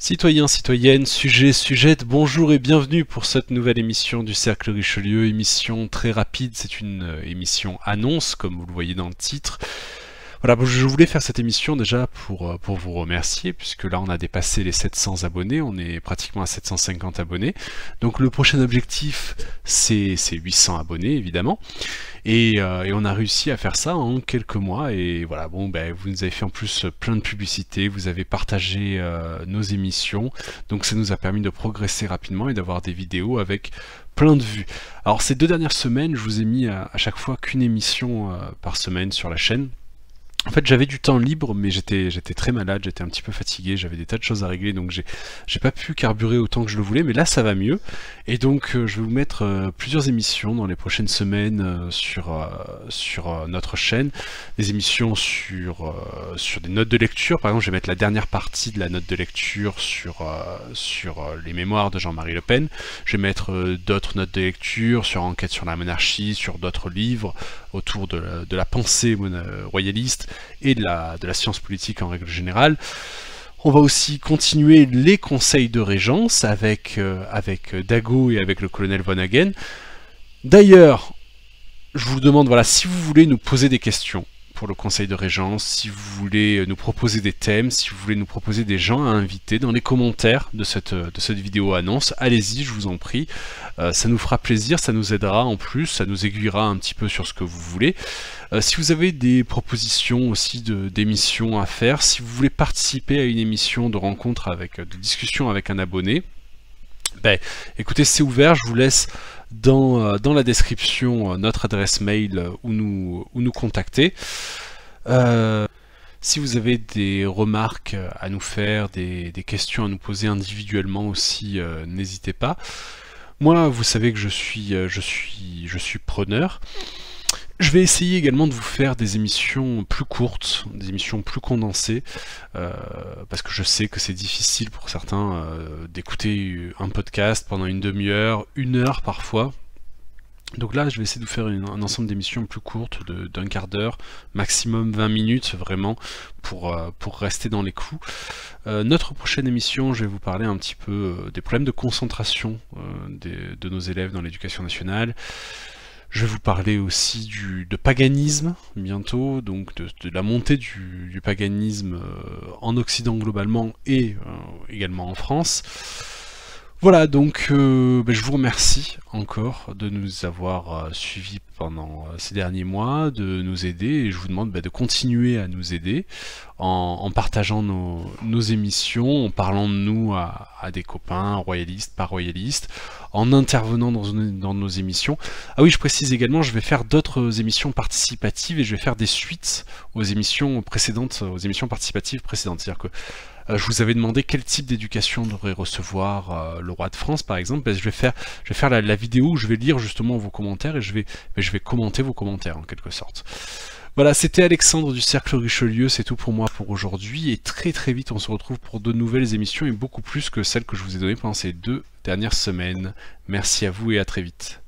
Citoyens, citoyennes, sujets, sujettes, bonjour et bienvenue pour cette nouvelle émission du Cercle Richelieu, émission très rapide, c'est une émission annonce comme vous le voyez dans le titre. Voilà, je voulais faire cette émission déjà pour vous remercier, puisque là on a dépassé les 700 abonnés, on est pratiquement à 750 abonnés. Donc le prochain objectif c'est 800 abonnés évidemment. Et on a réussi à faire ça en quelques mois, et voilà, bon, vous nous avez fait en plus plein de publicités, vous avez partagé nos émissions, donc ça nous a permis de progresser rapidement et d'avoir des vidéos avec plein de vues. Alors ces 2 dernières semaines, je vous ai mis à chaque fois qu'une émission par semaine sur la chaîne. En fait, j'avais du temps libre, mais j'étais très malade, j'étais un petit peu fatigué, j'avais des tas de choses à régler, donc j'ai pas pu carburer autant que je le voulais, mais là ça va mieux. Et donc je vais vous mettre plusieurs émissions dans les prochaines semaines sur notre chaîne, des émissions sur des notes de lecture. Par exemple, je vais mettre la dernière partie de la note de lecture sur les mémoires de Jean-Marie Le Pen. Je vais mettre d'autres notes de lecture sur Enquête sur la monarchie, sur d'autres livres autour de la pensée royaliste et de la science politique en règle générale. On va aussi continuer les conseils de régence avec Dago et avec le colonel Von Hagen. D'ailleurs, je vous demande, voilà, si vous voulez nous poser des questions pour le conseil de régence, si vous voulez nous proposer des thèmes, si vous voulez nous proposer des gens à inviter dans les commentaires de cette vidéo annonce, allez-y, je vous en prie. Ça nous fera plaisir, ça nous aidera en plus, ça nous aiguillera un petit peu sur ce que vous voulez. Si vous avez des propositions aussi d'émissions à faire, si vous voulez participer à une émission de rencontre de discussion avec un abonné, écoutez, c'est ouvert, je vous laisse dans la description notre adresse mail où nous contacter. Si vous avez des remarques à nous faire, des questions à nous poser individuellement aussi, n'hésitez pas. Moi, vous savez que je suis preneur. Je vais essayer également de vous faire des émissions plus courtes, des émissions plus condensées, parce que je sais que c'est difficile pour certains d'écouter un podcast pendant une demi-heure, 1 heure parfois. Donc là, je vais essayer de vous faire un ensemble d'émissions plus courtes, d'un quart d'heure, maximum 20 minutes, vraiment, pour rester dans les clous. Notre prochaine émission, je vais vous parler un petit peu des problèmes de concentration de nos élèves dans l'éducation nationale. Je vais vous parler aussi de paganisme bientôt, donc de la montée du paganisme en Occident globalement et également en France. Voilà, donc je vous remercie encore de nous avoir suivis pendant ces derniers mois, de nous aider, et je vous demande de continuer à nous aider en partageant nos émissions, en parlant de nous à des copains royalistes, pas royalistes, en intervenant dans nos émissions. Ah oui, je précise également, je vais faire d'autres émissions participatives et je vais faire des suites aux émissions précédentes, aux émissions participatives précédentes. C'est-à-dire que je vous avais demandé quel type d'éducation devrait recevoir le roi de France, par exemple. Je vais faire la vidéo où je vais lire justement vos commentaires et je vais commenter vos commentaires en quelque sorte. Voilà, c'était Alexandre du Cercle Richelieu, c'est tout pour moi pour aujourd'hui, et très très vite on se retrouve pour de nouvelles émissions et beaucoup plus que celles que je vous ai données pendant ces 2 dernières semaines. Merci à vous et à très vite.